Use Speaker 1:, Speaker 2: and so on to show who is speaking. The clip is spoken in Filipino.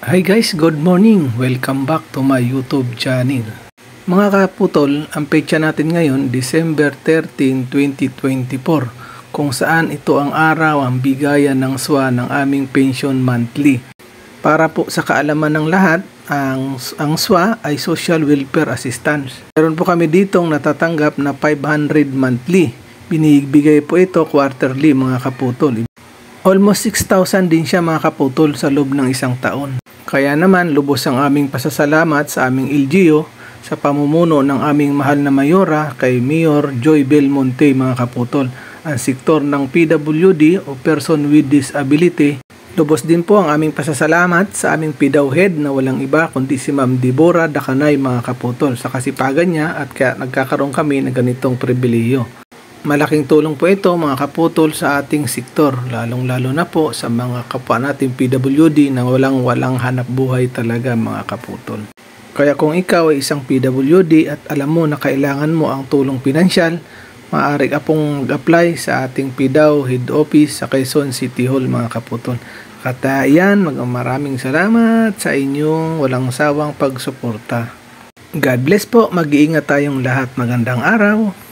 Speaker 1: Hi guys, good morning! Welcome back to my YouTube channel. Mga kaputol, ang petsa natin ngayon, December 13, 2024, kung saan ito ang araw ang bigayan ng SWA ng aming pension monthly. Para po sa kaalaman ng lahat, ang SWA ay Social Welfare Assistance. Meron po kami ditong natatanggap na 500 monthly. Binibigay po ito quarterly mga kaputol. Almost 6,000 din siya mga kaputol sa loob ng isang taon. Kaya naman lubos ang aming pasasalamat sa aming LGU sa pamumuno ng aming mahal na mayora kay Mayor Joy Belmonte mga kaputol. Ang sektor ng PWD o Person with Disability. Lubos din po ang aming pasasalamat sa aming PIDAW head na walang iba kundi si Ma'am Deborah Dacanay mga kaputol sa kasipagan niya at kaya nagkakaroon kami ng ganitong pribilehiyo. Malaking tulong po ito mga kaputol sa ating sektor, lalong-lalo na po sa mga kapwa nating PWD na walang hanap buhay talaga mga kaputol. Kaya kung ikaw ay isang PWD at alam mo na kailangan mo ang tulong pinansyal, maaari ka pong mag-apply sa ating PIDAW Head Office sa Quezon City Hall mga kaputol. Kaya yan, maraming salamat sa inyong walang sawang pagsuporta. God bless po, mag-iingat tayong lahat. Magandang araw!